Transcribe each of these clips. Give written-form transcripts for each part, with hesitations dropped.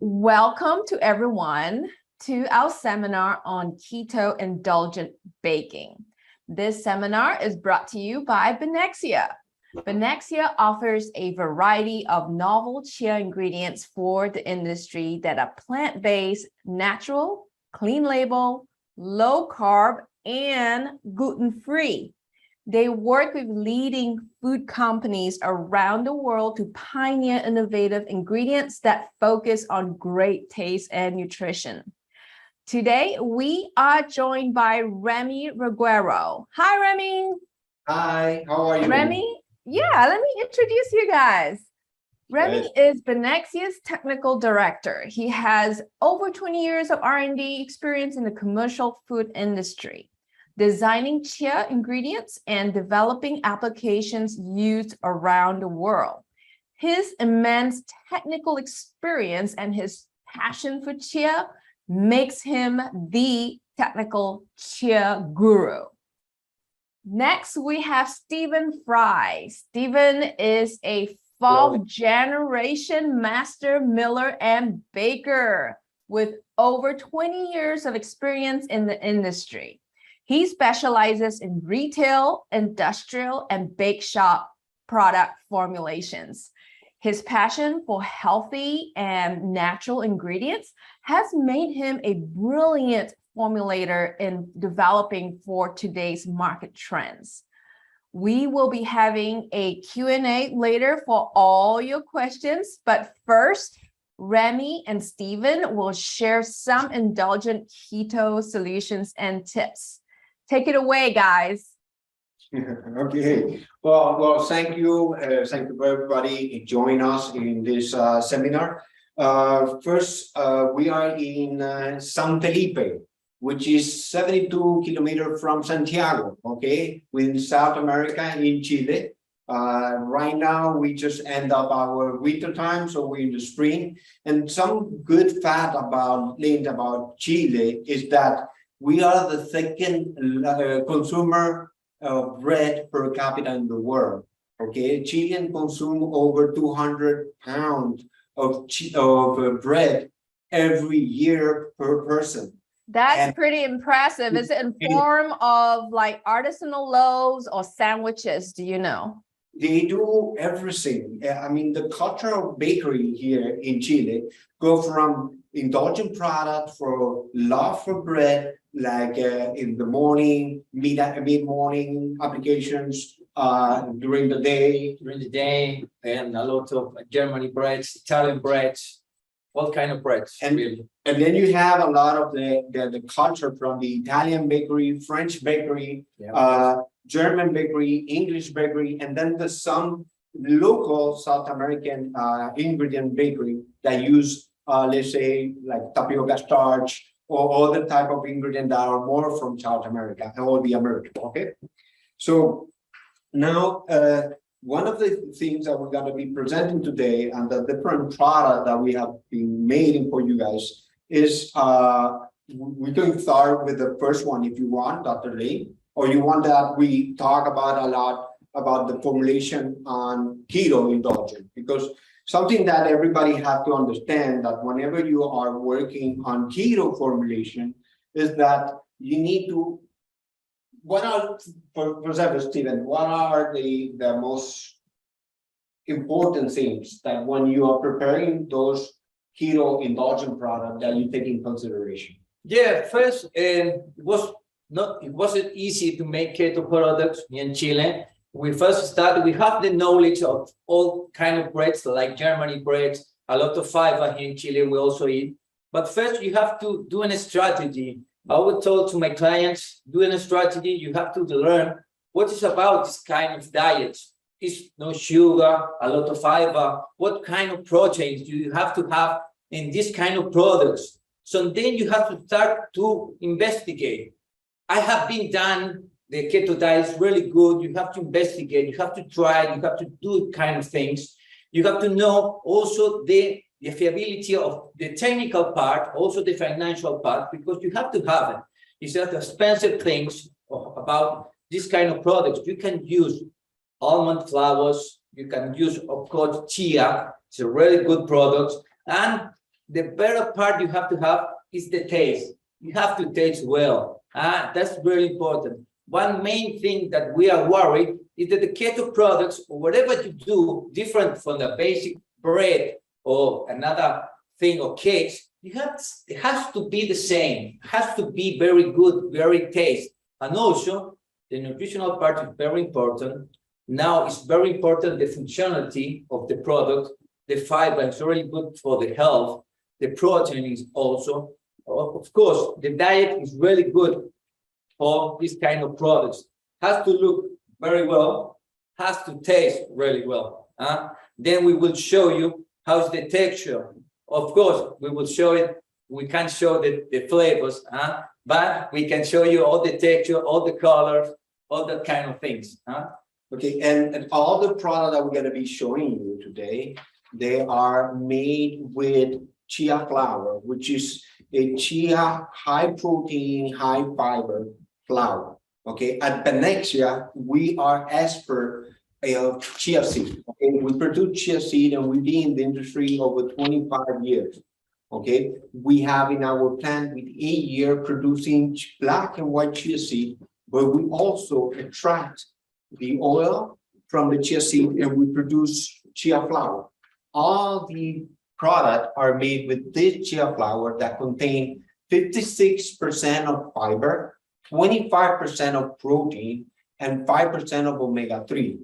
Welcome to everyone to our seminar on Keto Indulgent Baking. This seminar is brought to you by Benexia. Benexia offers a variety of novel chia ingredients for the industry that are plant-based, natural, clean label, low carb, and gluten-free. They work with leading food companies around the world to pioneer innovative ingredients that focus on great taste and nutrition. Today, we are joined by Remi Reguero. Hi, Remi. Hi, how are you? Remi, let me introduce you guys. Remi is Benexia's technical director. He has over 20 years of R&D experience in the commercial food industry, designing chia ingredients and developing applications used around the world. His immense technical experience and his passion for chia makes him the technical chia guru. Next, we have Stephen Fry. Stephen is a fourth generation master miller and baker with over 20 years of experience in the industry. He specializes in retail, industrial, and bake shop product formulations. His passion for healthy and natural ingredients has made him a brilliant formulator in developing for today's market trends. We will be having a Q&A later for all your questions, but first, Remi and Stephen will share some indulgent keto solutions and tips. Take it away, guys. Okay. Well, thank you. Thank you for everybody joining us in this seminar. First, we are in San Felipe, which is 72 kilometers from Santiago, okay, in South America, in Chile. Right now, we just end up our winter time, so we're in the spring. And some good fact about Chile is that we are the second consumer of bread per capita in the world. Okay, Chileans consume over 200 pounds of bread every year per person. That's pretty impressive. Is it in form of like artisanal loaves or sandwiches? Do you know? They do everything. I mean, the culture of bakery here in Chile go from indulgent product for love for bread, like in the morning, mid-morning applications, during the day, and a lot of Germany breads, Italian breads, all kind of breads. And then you have a lot of the culture from the Italian bakery, French bakery, German bakery, English bakery, and then there's some local South American ingredient bakery that use, let's say, like tapioca starch or other type of ingredient that are more from South America or the American, okay? So now, one of the things that we're going to be presenting today and the different product that we have been making for you guys is, we're going to start with the first one if you want, Dr. Lin, or you want that we talk about a lot about the formulation on keto indulgent, because something that everybody has to understand that whenever you are working on keto formulation is that you need to, for example, Stephen, what are the most important things that when you are preparing those keto indulgent products that you take in consideration? Yeah, first, it wasn't easy to make keto products in Chile. We first started, we have the knowledge of all kind of breads, like Germany breads, a lot of fiber here in Chile we also eat. But first you have to do a strategy. I would tell to my clients, doing a strategy, you have to learn what is about this kind of diet. Is no sugar, a lot of fiber, what kind of proteins do you have to have in this kind of products? So then you have to start to investigate. I have been done. The keto diet is really good. You have to investigate, you have to try, you have to do kind of things. You have to know also the fiability of the technical part, also the financial part, because you have to have it. It's not expensive things about this kind of products. You can use almond flours, you can use, of course, chia. It's a really good product. And the better part you have to have is the taste. You have to taste well. That's very important. One main thing that we are worried is that the keto products, or whatever you do, different from the basic bread or another thing or cakes, it has to be the same. It has to be very good, very tasty. And also, the nutritional part is very important. Now it's very important the functionality of the product. The fiber is really good for the health. The protein is also. Of course, the diet is really good for this kind of products. Has to look very well, has to taste really well. Then we will show you how's the texture. Of course, we will show it. We can't show the flavors, but we can show you all the texture, all the colors, all that kind of things. Okay, and all the products that we're going to be showing you today, they are made with chia flour, which is a chia high protein, high fiber flour. Okay, at Benexia, we are expert of chia seed. Okay, we produce chia seed and we've been in the industry over 25 years. Okay, we have in our plant with 8 years producing black and white chia seed, but we also extract the oil from the chia seed and we produce chia flour. All the products are made with this chia flour that contain 56% of fiber, 25% of protein, and 5% of omega-3.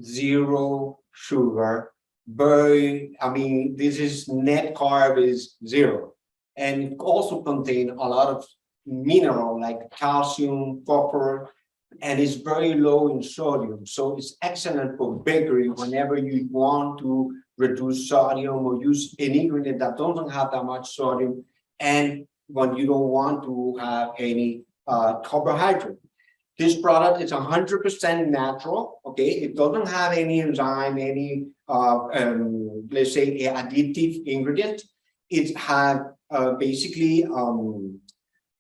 Zero sugar, this is net carb is 0. And it also contains a lot of mineral like calcium, phosphorus, and it's very low in sodium. So it's excellent for bakery whenever you want to reduce sodium or use an ingredient that doesn't have that much sodium, and when you don't want to have any carbohydrate. This product is 100% natural. Okay, it doesn't have any enzyme, any let's say additive ingredient. It has basically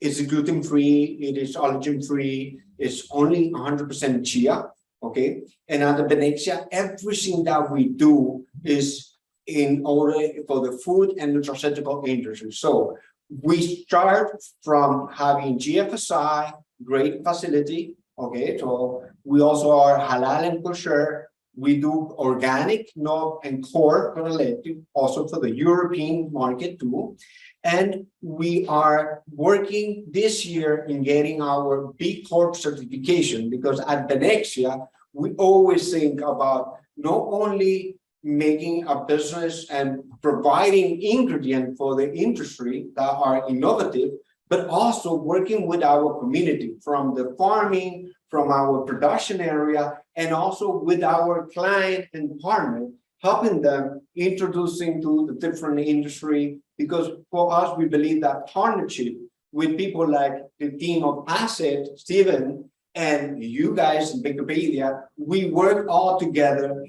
it's gluten-free, it is allergen-free, it's only 100% chia. Okay, and at the Benexia, everything that we do is in order for the food and nutraceutical industry. So we start from having GFSI, great facility. Okay, so we also are halal and kosher. We do organic, no, and core related, also for the European market too. And we are working this year in getting our B Corp certification, because at Benexia, we always think about not only making a business and providing ingredients for the industry that are innovative, but also working with our community, from the farming, from our production area, and also with our client and partner, helping them introducing to the different industry. Because for us, we believe that partnership with people like the team of Asset, Steven, and you guys in BAKERpedia, we work all together,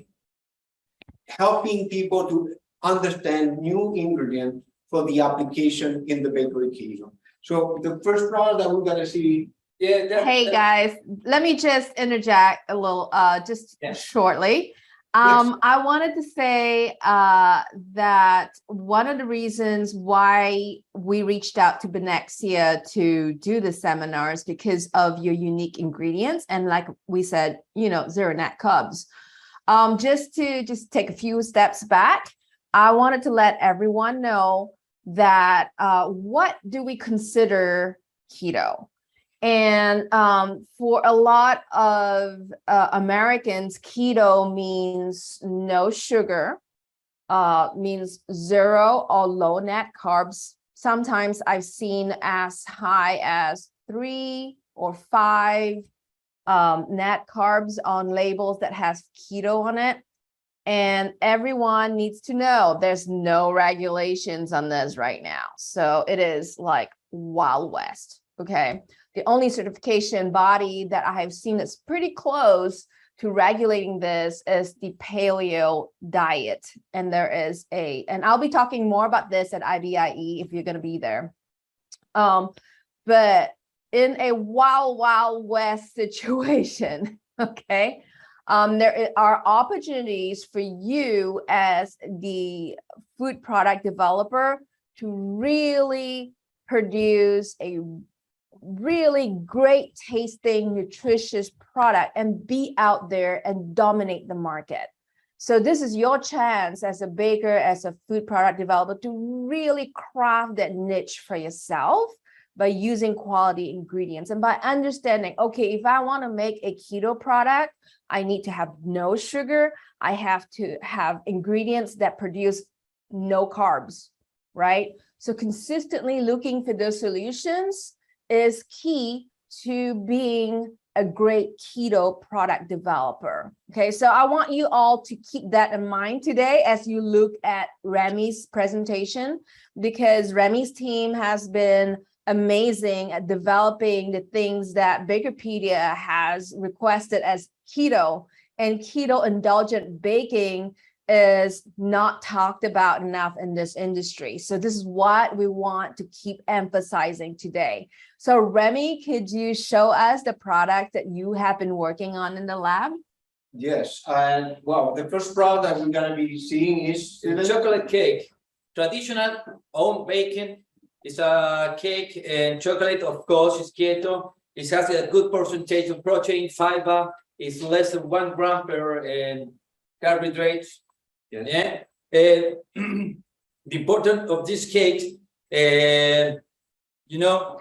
helping people to understand new ingredients for the application in the bakery keto. So the first product that we're gonna see. Hey guys, let me just interject a little, shortly. Yes. I wanted to say that one of the reasons why we reached out to Benexia to do the seminars because of your unique ingredients, and like we said, zero net carbs. Just to take a few steps back, I wanted to let everyone know that what do we consider keto? And for a lot of Americans, keto means no sugar, means 0 or low net carbs. Sometimes I've seen as high as 3 or 5 net carbs on labels that has keto on it. And everyone needs to know there's no regulations on this right now. So it is like Wild West. Okay. The only certification body that I have seen that's pretty close to regulating this is the paleo diet. And there is and I'll be talking more about this at IBIE if you're going to be there. But in a wild west situation, okay, there are opportunities for you as the food product developer to really produce a really great tasting, nutritious product and be out there and dominate the market. So this is your chance as a baker, as a food product developer, to really craft that niche for yourself by using quality ingredients and by understanding, okay, if I want to make a keto product, I need to have no sugar. I have to have ingredients that produce no carbs, right? So consistently looking for those solutions is key to being a great keto product developer. Okay, so I want you all to keep that in mind today as you look at Remi's presentation, because Remi's team has been amazing at developing the things that BAKERpedia has requested as keto, and keto indulgent baking is not talked about enough in this industry. So this is what we want to keep emphasizing today. So Remi, could you show us the product that you have been working on in the lab? Yes, and well, the first product that we're gonna be seeing is The chocolate cake, traditional home baking. It's a cake and chocolate, of course, is keto. It has a good percentage of protein, fiber. It's less than 1 gram per carbohydrates. Yeah. The importance of this cake, you know,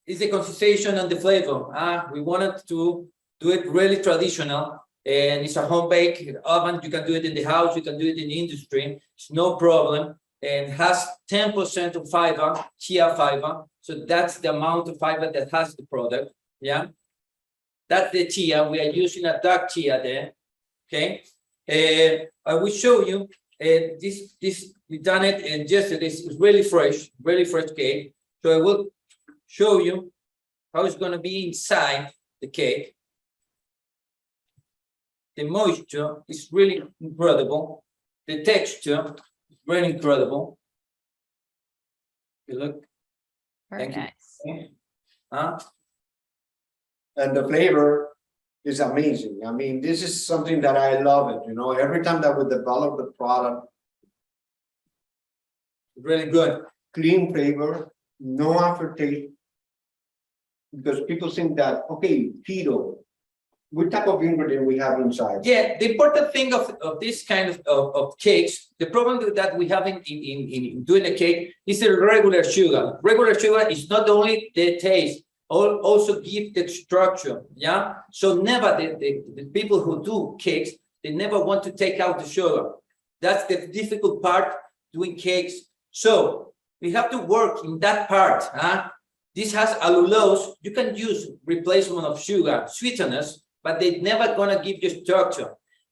is the consistency and the flavor. We wanted to do it really traditional, and it's a home bake oven. You can do it in the house, you can do it in the industry. It's no problem, and has 10% of fiber, chia fiber. So that's the amount of fiber that has the product. Yeah, that's the chia. We are using a dark chia there. Okay. I will show you this we done it, and yesterday it's really fresh cake. So I will show you how it's going to be inside the cake. The moisture is really incredible. The texture is really incredible. You look. Very nice. and the flavor is amazing. I mean, this is something that I love it. You know, every time that we develop the product, Really good. clean flavor, no aftertaste. Because people think that, okay, keto, what type of ingredient we have inside? Yeah, the important thing of this kind of cakes, the problem that we have in doing a cake is the regular sugar. Regular sugar is not only the taste, also give the structure. Yeah, so never the people who do cakes, they never want to take out the sugar. That's the difficult part doing cakes. So we have to work in that part. This has allulose. You can use replacement of sugar sweeteners, but they're never gonna give you structure.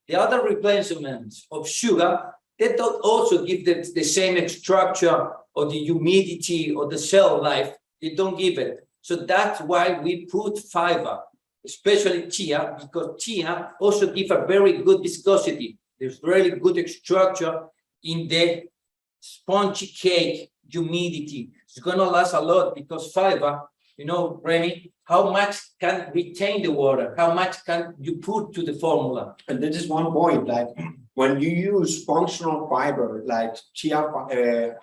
The other replacements of sugar, they don't also give the same structure or the humidity or the cell life. They don't give it. So that's why we put fiber, especially chia, because chia also gives a very good viscosity. There's really good structure in the spongy cake, humidity. It's gonna last a lot because fiber, you know, Remi, how much can retain the water? How much can you put to the formula? And this is one point, like when you use functional fiber, like chia,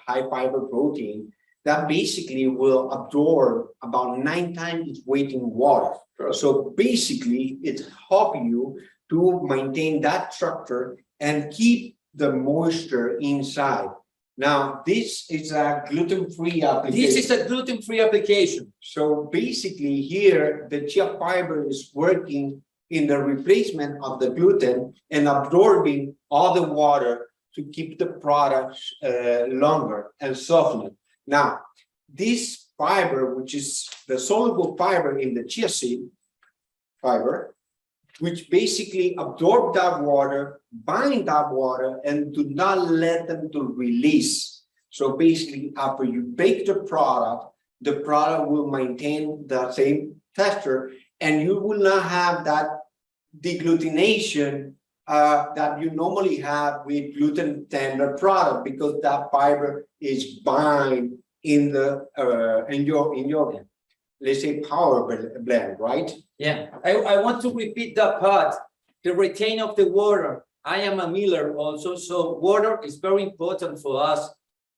high fiber protein, that basically will absorb about 9 times its weight in water. Sure. So basically, it helps you to maintain that structure and keep the moisture inside. Now, this is a gluten-free application. This is a gluten-free application. So basically here, the chia fiber is working in the replacement of the gluten and absorbing all the water to keep the products longer and softer. Now, this fiber, which is the soluble fiber in the chia seed fiber, which basically absorb that water, bind that water, and do not let them to release. So basically, after you bake the product will maintain the same texture, and you will not have that deglutination that you normally have with gluten tender product, because that fiber is bind in the in your let's say power blend, right? Yeah, I want to repeat that part. The retain of the water. I am a miller also, so water is very important for us.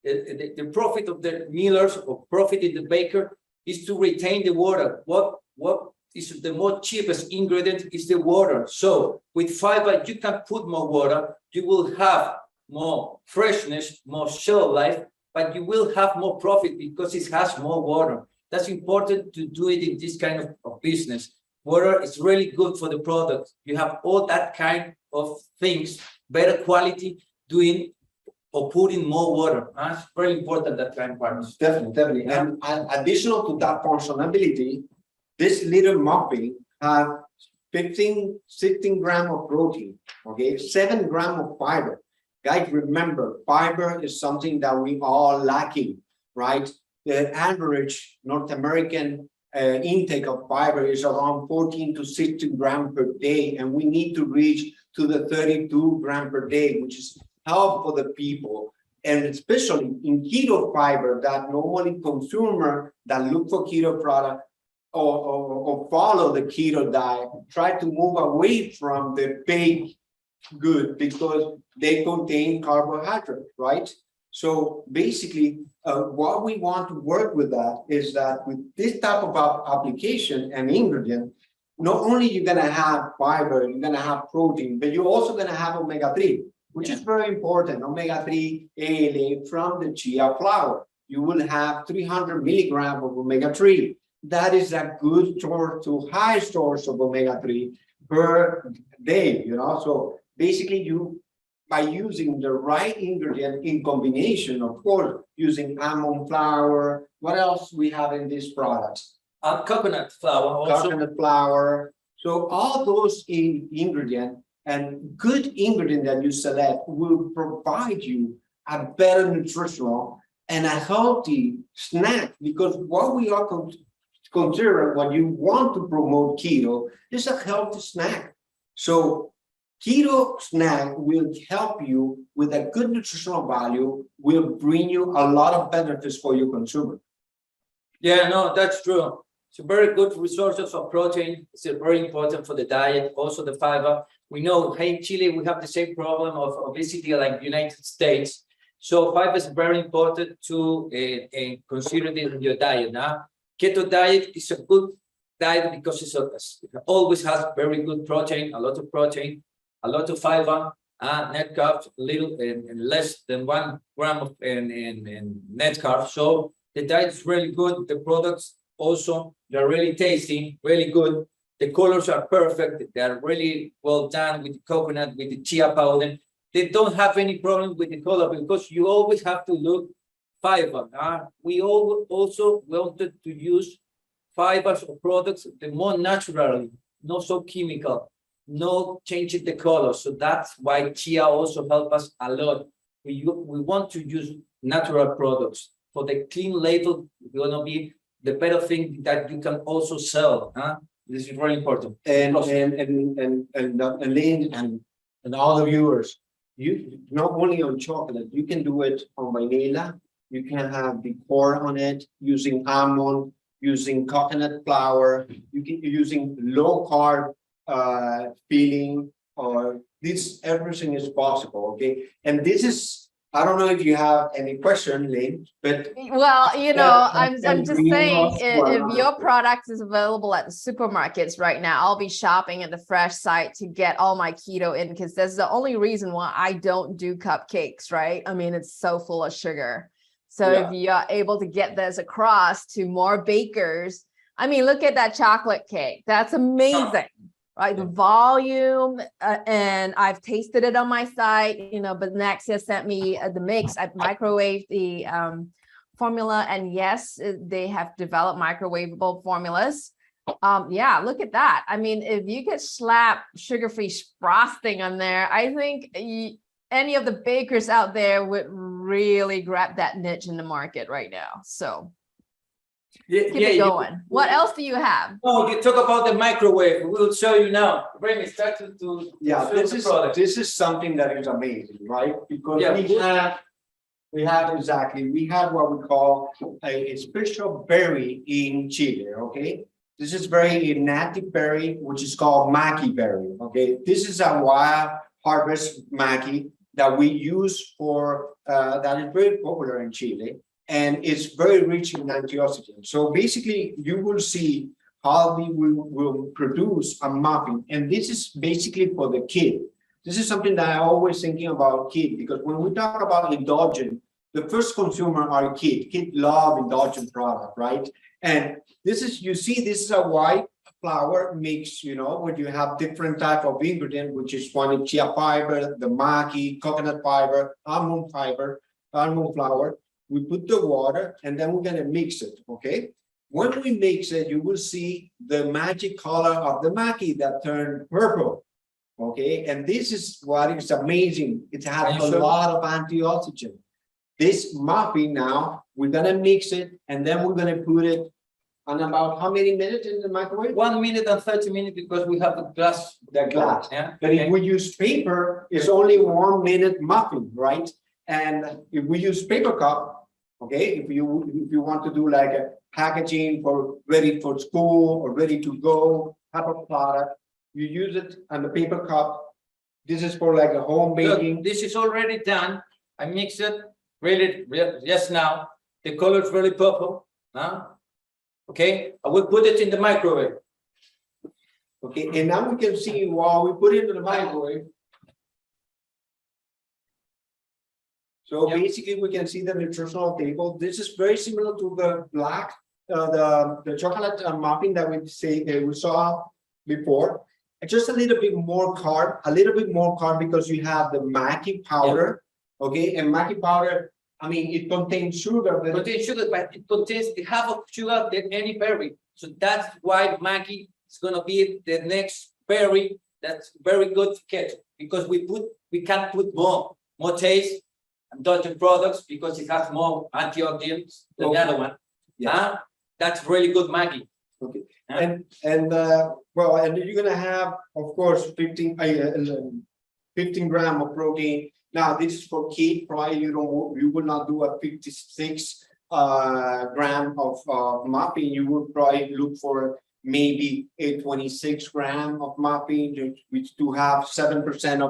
the profit of the millers or profit in the baker is to retain the water. What is the most cheapest ingredient is the water. So with fiber, you can put more water, you will have more freshness, more shelf life, but you will have more profit because it has more water. That's important to do it in this kind of business. Water is really good for the product. You have all that kind of things, better quality, doing or putting more water. It's very important, that kind of part. Definitely. Yeah. And additional to that functionality, this little muffin have 16 grams of protein, okay, 7 grams of fiber. Guys, remember, fiber is something that we are lacking, right? The average North American intake of fiber is around 14 to 16 grams per day, and we need to reach to the 32 grams per day, which is help for the people. And especially in keto fiber, that normally consumer that look for keto product or follow the keto diet, try to move away from the baked good because they contain carbohydrate, right? So basically, what we want to work with that is that with this type of application and ingredient, not only you're gonna have fiber, you're gonna have protein, but you're also gonna have omega-3, which is very important. Omega-3 ALA from the chia flour. You will have 300 milligrams of omega-3. That is a good source to high source of omega-3 per day, you know. So basically, you by using the right ingredient in combination, of course, using almond flour. What else we have in these products? Coconut flour also. Coconut flour. So all those ingredients and good ingredient that you select will provide you a better nutritional and a healthy snack, because what we are considering when you want to promote keto is a healthy snack. So keto snack will help you with a good nutritional value, will bring you a lot of benefits for your consumer. Yeah, no, that's true. It's a very good resources of protein. It's very important for the diet. Also the fiber. We know here in Chile, we have the same problem of obesity like United States. So fiber is very important to consider it in your diet. Now, keto diet is a good diet because it always has very good protein, a lot of protein, a lot of fiber, net carbs, little and less than 1 gram of net carbs. So the diet is really good. The products also, they're really tasty, really good. The colors are perfect. They are really well done with the coconut, with the chia powder. They don't have any problem with the color because you always have to look fiber. We also wanted to use fibers or products the more naturally, not so chemical, no changing the color. So that's why chia also help us a lot. We want to use natural products. For the clean label, it's gonna be the better thing that you can also sell. This is very important. And Lin and all the viewers, you not only on chocolate, you can do it on vanilla. You can have the core on it using almond, using coconut flour. You can using low carb filling, or this everything is possible. Okay, and this is. I don't know if you have any question, Lin, but well, you know, I'm just saying, if your product product is available at the supermarkets right now, I'll be shopping at the fresh site to get all my keto in, because that's the only reason why I don't do cupcakes, right? I mean, it's so full of sugar. So if you're able to get this across to more bakers, I mean, look at that chocolate cake. That's amazing. Right, the volume, and I've tasted it on my site. You know, Benexia sent me the mix. I microwaved the formula, and yes, they have developed microwavable formulas. Yeah, look at that. I mean, if you could slap sugar-free frosting on there, I think any of the bakers out there would really grab that niche in the market right now. So keep it going. What else do you have? Oh, you talk about the microwave. We'll show you now. Remi, start to this is something that is amazing, right? Because we have what we call a special berry in Chile. Okay, this is very native berry, which is called maqui berry. Okay, this is a wild harvest maqui. that we use for that is very popular in Chile, and it's very rich in antioxidants. So basically, you will see how we will produce a muffin, and this is basically for the kid. This is something that I always thinking about kid, because when we talk about indulgent, the first consumer are kid. Kid love indulgent product, right? And this is, you see, this is a white flour mix, you know, where you have different type of ingredient, which is one is chia fiber, the maki, coconut fiber, almond flour. We put the water and then we're gonna mix it, okay? When we mix it, you will see the magic color of the maki that turned purple, okay? And this is what is amazing. It has a lot of antioxidant. This muffin now, we're gonna mix it and then we're gonna put it on about how many minutes in the microwave? 1 minute and 30 minutes, because we have the glass. The glass. Yeah. But if we use paper, it's only 1 minute muffin, right? And if we use paper cup, okay, if you want to do like a packaging for ready for school or ready to go type of product, you use it on the paper cup. This is for like a home baking. Look, this is already done. I mix it really just now. The color is really purple. Okay, I will put it in the microwave. Okay, and now we can see while we put it in the microwave. So basically, we can see the nutritional table. This is very similar to the black, the chocolate muffin that we saw before. And just a little bit more carb, because you have the maki powder. Okay, and maki powder, I mean, it contains sugar. But it contains the half of sugar than any berry. So that's why Maggi is gonna be the next berry that's very good for keto, because we can't put more taste indulgent products because it has more antioxidants than the other one. Yeah, that's really good Maggi. Okay, and well, and you're gonna have, of course, 15 gram of protein. Now, this is for kids. Probably you would not do a 56 gram of muffin. You would probably look for maybe a 26 gram of muffin, which do have 7%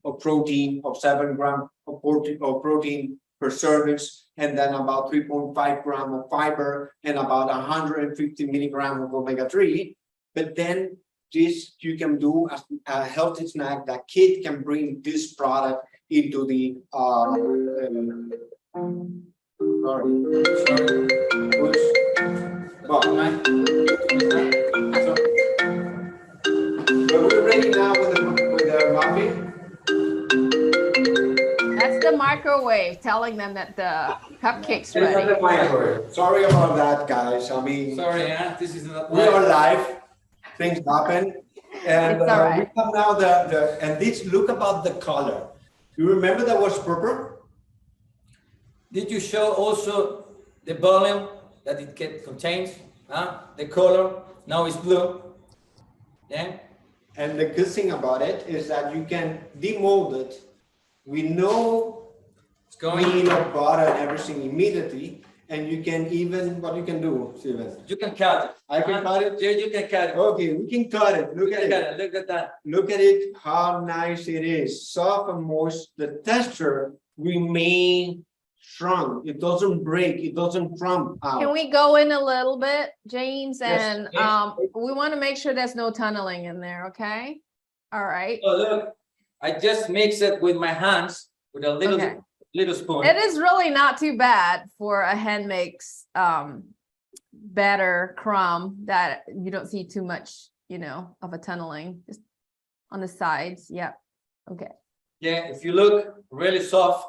of protein, of 7 gram of protein per service, and then about 3.5 gram of fiber and about 150 milligram of omega-3. But then this you can do as a healthy snack that kid can bring this product into the we're ready now with the muffin. That's the microwave telling them that the cupcake's ready. Sorry about that, guys. I mean, sorry, this is not we are live. Things happen, and it's all right. we have now and this. Look about the color. You remember that was purple? Did you show also the volume that it contains? The color now is blue. Yeah. And the good thing about it is that you can demold it. We know It's going. we need butter and everything immediately, and you can even what you can do, Steven. You can cut it. I can cut it. Yeah, you can cut it. Okay, we can cut it. Look at it. Look at that. Look at it. How nice it is. Soft and moist. The texture remains strong. It doesn't break. It doesn't crumb out. Can we go in a little bit, James? Yes, And yes. we want to make sure there's no tunneling in there, okay? All right. So look, I just mix it with my hands with a little spoon. It is really not too bad for a hand makes batter crumb that you don't see too much, you know, of a tunneling just on the sides. Yep. Okay. Yeah, if you look, really soft.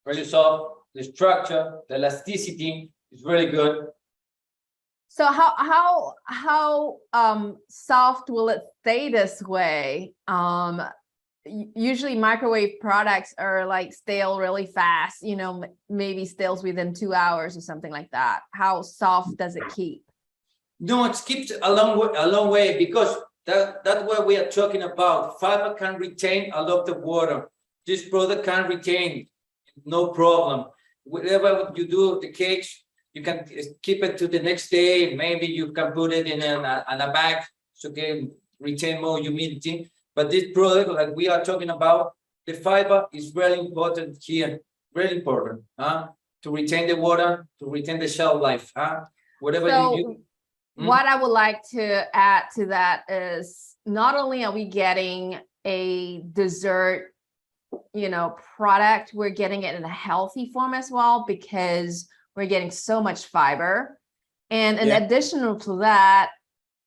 The structure, the elasticity is really good. So how soft will it stay this way? Usually microwave products are like stale really fast, you know, maybe stales within 2 hours or something like that. How soft does it keep? No, it keeps a long way, because that's what we are talking about. Fiber can retain a lot of water. This product can retain, no problem. Whatever you do, the cakes, you can keep it to the next day. Maybe you can put it in a bag so it can retain more humidity. But this product, like we are talking about, the fiber is really important here, really important, to retain the water, to retain the shelf life, whatever So you what I would like to add to that is not only are we getting a dessert, product, we're getting it in a healthy form as well, because we're getting so much fiber. And in addition to that,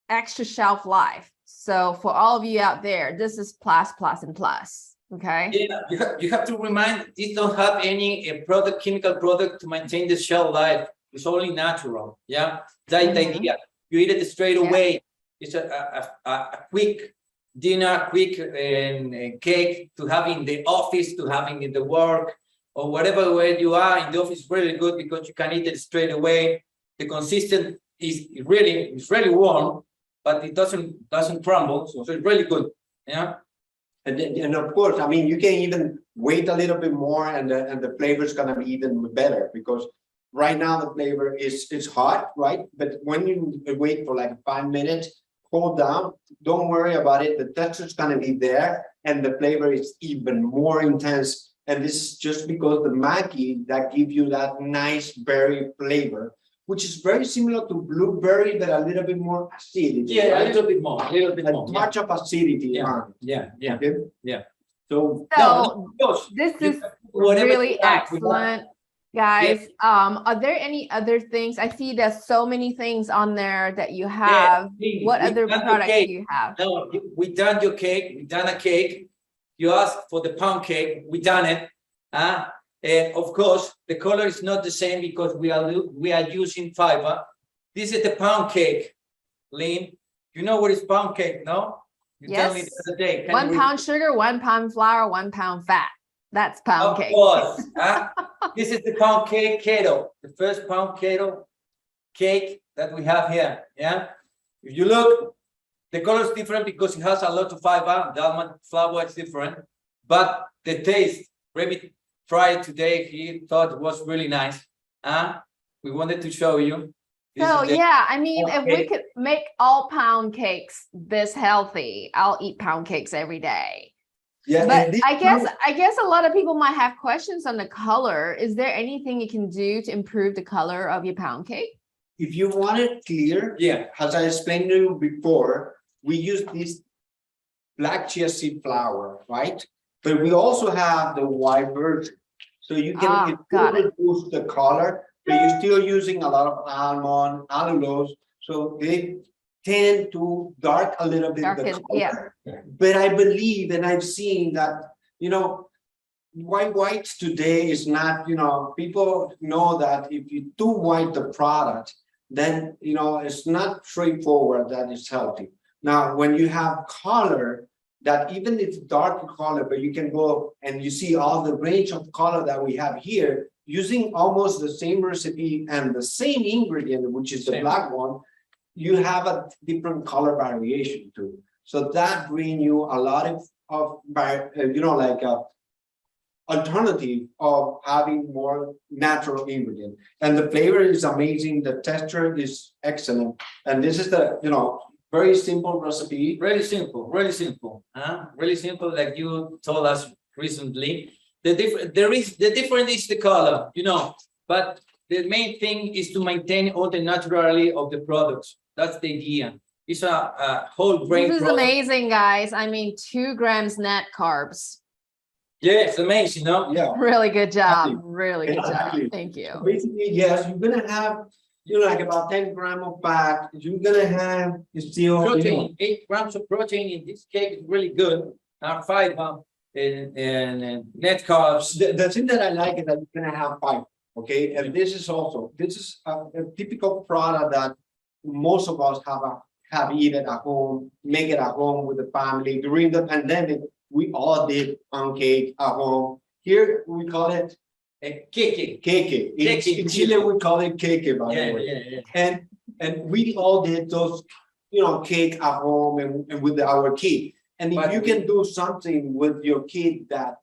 extra shelf life. So for all of you out there, this is plus, and plus. Okay. Yeah, you have to remind, these don't have any chemical product to maintain the shelf life. It's only natural. Yeah, that idea. You eat it straight away. It's a quick dinner, quick cake to have in the office, to having in the work, or whatever way you are in the office. Really good because you can eat it straight away. The consistent is really warm, but it doesn't crumble, so it's really good. Yeah. And of course, I mean, you can even wait a little bit more, and the flavor is gonna be even better, because right now the flavor is hot, right? But when you wait for like 5 minutes, cool down, don't worry about it. The texture is gonna be there, and the flavor is even more intense. And this is just because the maki that gives you that nice berry flavor, which is very similar to blueberry, but a little bit more acidity. Yeah, right? a little bit more, A touch of acidity. Yeah. Okay? So this is really excellent, guys. Are there any other things? I see there's so many things on there that you have. What other products do you have? No, we done your cake. We done a cake. You asked for the pound cake. We done it. And of course, the color is not the same because we are using fiber. This is the pound cake, Lin. You know what is pound cake, no? You tell me the other day. 1 pound sugar, 1 pound flour, 1 pound fat. That's pound cake. Of course. This is the pound cake keto, the first pound keto cake that we have here. Yeah. If you look, the color is different because it has a lot of fiber. The almond flour is different, but the taste, Remi tried today. He thought it was really nice. We wanted to show you. So yeah, I mean, if we could make all pound cakes this healthy, I'll eat pound cakes every day. yeah, But I guess a lot of people might have questions on the color. Is there anything you can do to improve the color of your pound cake? if you want it clear, as I explained to you before, we use this black chia seed flour, right? But we also have the white version. So you can boost the color, but you're still using a lot of almond, allulose. So they tend to dark a little bit the color. But I believe, and I've seen that, whites today is not, people know that if you do white the product, then, it's not straightforward that it's healthy. Now, when you have color, that even if dark color, but you can go and you see all the range of color that we have here, using almost the same recipe and the same ingredient, which is the black one, you have a different color variation too. So that brings you a lot of alternative of having more natural ingredient. And the flavor is amazing. The texture is excellent. And this is the, very simple recipe. Really simple, really simple. Really simple, like you told us recently. The difference is the color, but the main thing is to maintain all the naturality of the products. That's the idea. It's a whole grain. This is amazing, guys. I mean, 2 grams net carbs. Yeah, it's amazing, Yeah. Really good job. Really good job. Thank you. So basically, yes, you're gonna have, like about 10 grams of fat. You're gonna have still protein. 8 grams of protein in this cake is really good. 5 and net carbs. The thing that I like is that you're gonna have fiber. Okay, and this is a typical product that most of us have eaten at home, make it at home with the family. During the pandemic, we all did pound cake at home. Here we call it cake. In Chile we call it cake, by the way. And we all did those, cake at home and with our kid. And if you can do something with your kid that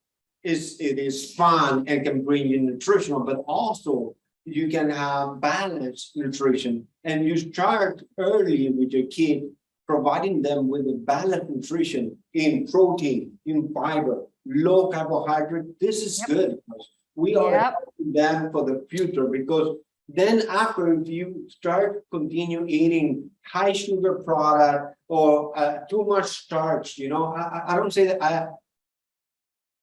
it is fun and can bring you nutritional, but also you can have balanced nutrition, and you start early with your kid, providing them with a balanced nutrition in protein, in fiber, low carbohydrate, this is good. We are helping them for the future, because then after, if you continue eating high sugar product or too much starch, I don't say that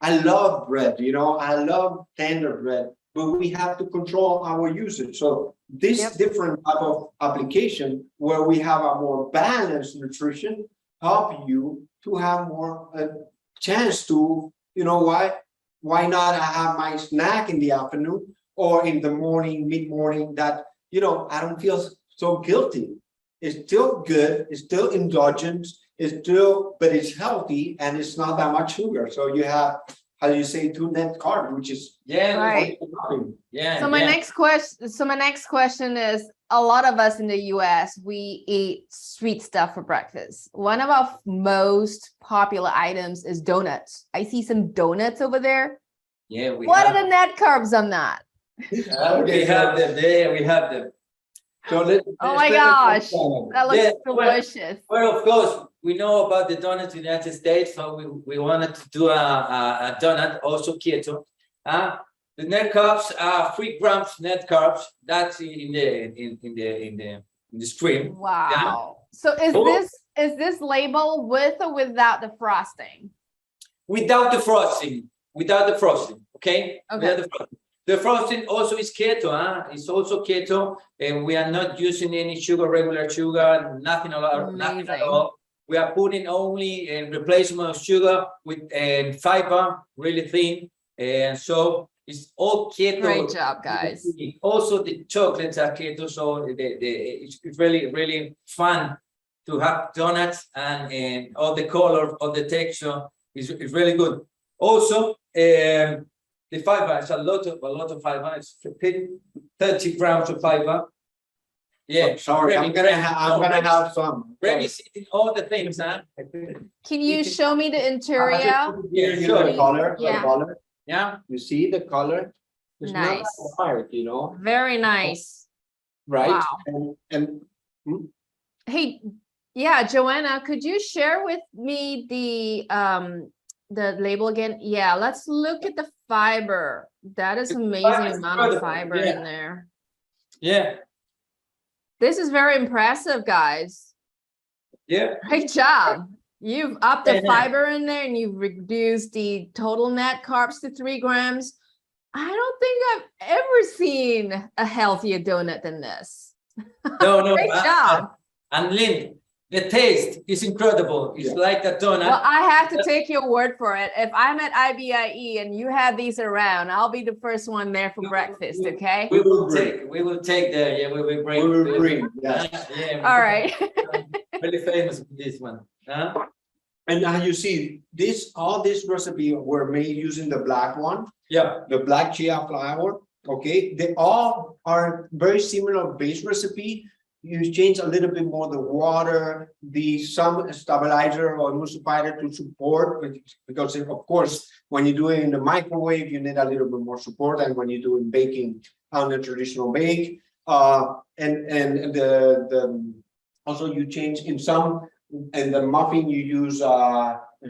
I love bread, I love tender bread, but we have to control our usage. So this different type of application where we have a more balanced nutrition help you to have more chance to, why not I have my snack in the afternoon or in the morning, mid-morning, that, I don't feel so guilty. It's still good, it's still indulgent, but it's healthy and it's not that much sugar. So you have, how do you say, 2 net carbs, which is right. Yeah. So my next question is, a lot of us in the US, we eat sweet stuff for breakfast. One of our most popular items is donuts. I see some donuts over there. Yeah, what are the net carbs on that? We have them there. We have them. So oh my gosh, that looks delicious. Well, of course, we know about the donuts in the United States, so we wanted to do a donut, also keto. The net carbs are 3 grams net carbs. That's in the stream. Wow. Yeah. So is this label with or without the frosting? Without the frosting. Okay. Okay. The frosting also is keto, It's also keto, and we are not using any sugar, regular sugar, nothing at all. We are putting only a replacement of sugar with fiber, really thin, and so it's all keto. Great job, guys. Also, the chocolates are keto, so it's really, really fun to have donuts, and all the color, all the texture is really good. Also, the fiber is a lot of fiber. It's 30 grams of fiber. Yeah. Oh, sorry, I'm gonna have some. Remi's eating all the things, Can you show me the interior? Here, sure. The color. Yeah. The color. Yeah. You see the color? It's nice. Not hard, Very nice. Right. Wow. And hey, yeah, Joanna, could you share with me the label again? Yeah, let's look at the fiber. That is amazing amount of fiber in there. Yeah. This is very impressive, guys. Yeah. Great job. You've upped the fiber in there and you've reduced the total net carbs to 3 grams. I don't think I've ever seen a healthier donut than this. No. Great job. And Lin, the taste is incredible. It's like a donut. Well, I have to take your word for it. If I'm at IBIE and you have these around, I'll be the first one there for breakfast, okay? We will take the, yeah, we will bring. Yeah. All right. Really famous with this one. And now you see all this recipe were made using the black one. Yeah. The black chia flour. Okay. They all are very similar base recipe. You change a little bit more the water, some stabilizer or emulsifier to support, because of course, when you do it in the microwave, you need a little bit more support than when you do in baking on a traditional bake. And also you change in the muffin you use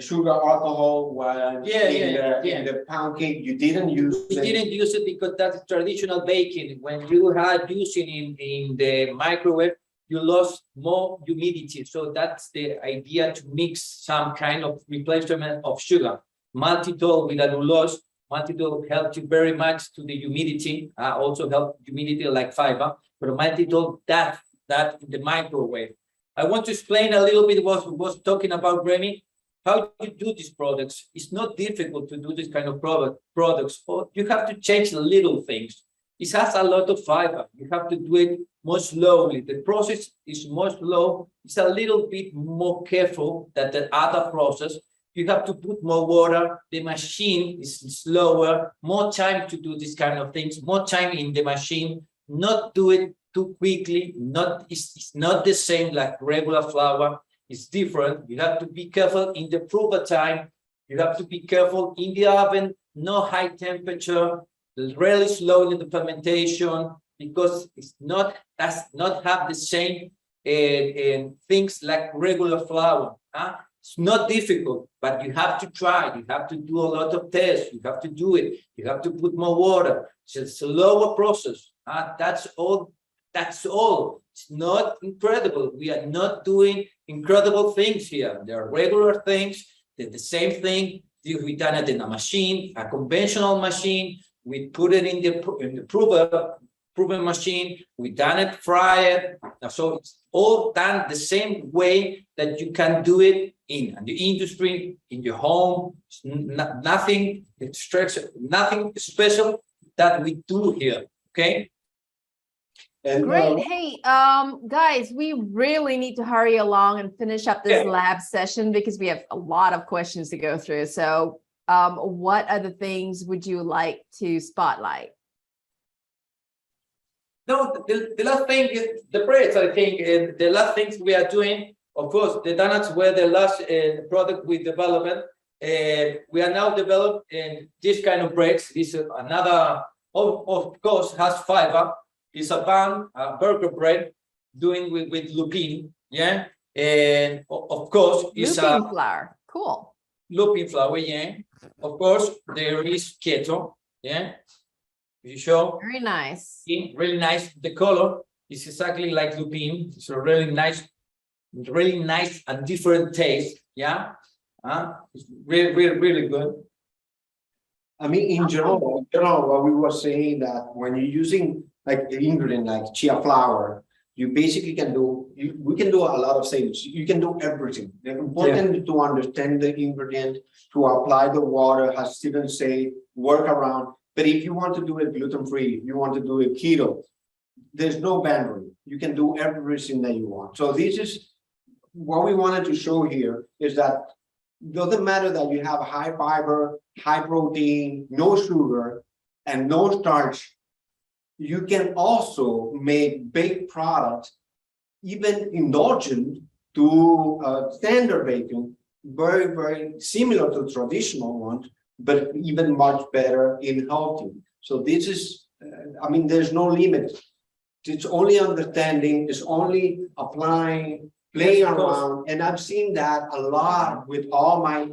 sugar alcohol, while in the pound cake you didn't use it. We didn't use it because that's traditional baking. When you had using in the microwave, you lost more humidity. So that's the idea, to mix some kind of replacement of sugar. Maltitol with allulose. Maltitol helps you very much to the humidity. Also help humidity like fiber. But maltitol, that in the microwave. I want to explain a little bit what we was talking about, Remi. How you do these products. It's not difficult to do this kind of products. You have to change the little things. It has a lot of fiber. You have to do it more slowly. The process is more slow. It's a little bit more careful than the other process. You have to put more water. The machine is slower. More time to do this kind of things. More time in the machine. Not do it too quickly. It's not the same like regular flour. It's different. You have to be careful in the proper time. You have to be careful in the oven, no high temperature, really slow in the fermentation, because does not have the same things like regular flour. It's not difficult, but you have to try. You have to do a lot of tests. You have to do it. You have to put more water. It's a slower process. That's all. That's all. It's not incredible. We are not doing incredible things here. There are regular things. They're the same thing. We done it in a machine, a conventional machine. We put it in the proven machine. We done it, fry it. So it's all done the same way that you can do it in the industry, in your home. It's nothing nothing special that we do here. Okay. And, Great. Hey, guys, we really need to hurry along and finish up this lab session because we have a lot of questions to go through. So, what other things would you like to spotlight? No, the last thing is the breads, I think, and the last things we are doing, of course, the donuts were the last product we developed. We are now developing this kind of breads. This is another, of course, has fiber. It's a bun, a burger bread, doing with lupin, yeah, and of course, it's Lupin flour. Cool. Lupin flour, yeah. Of course, there is keto, yeah. You show Very nice. really nice. The color is exactly like lupin. It's a really nice and different taste, yeah. It's really good. I mean, in general, what we were saying that when you're using like the ingredient like chia flour, you basically can do, we can do a lot of things. You can do everything. The important to understand the ingredient, to apply the water, as Steven say, work around. But if you want to do it gluten-free, you want to do it keto, there's no boundary. You can do everything that you want. So this is what we wanted to show here, is that it doesn't matter that you have high fiber, high protein, no sugar, and no starch. You can also make baked products, even indulgent to standard baking, very, very similar to traditional ones, but even much better in healthy. So this is, I mean, there's no limit. It's only understanding, it's only applying, playing around. And I've seen that a lot with all my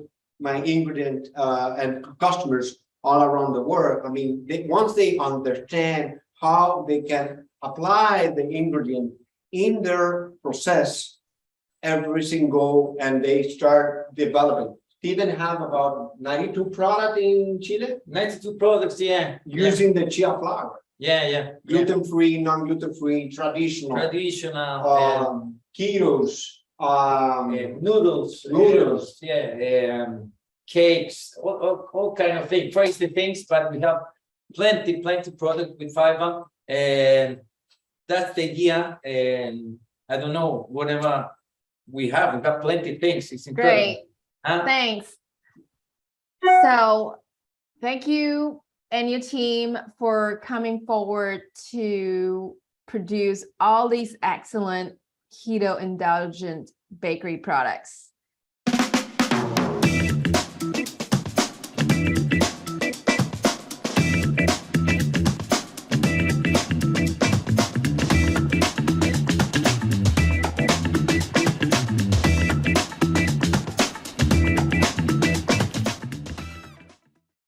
ingredient and customers all around the world. I mean, once they understand how they can apply the ingredient in their process, everything go and they start developing. Steven have about 92 products in Chile. 92 products, yeah. Using the chia flour. Yeah. Gluten-free, non-gluten-free, traditional. Ketos. Noodles. Yeah. Cakes, all kind of things, crazy things, but we have plenty product with fiber, and that's the idea. And I don't know, whatever we have plenty of things. It's incredible. Great. Thanks. So thank you and your team for coming forward to produce all these excellent keto indulgent bakery products.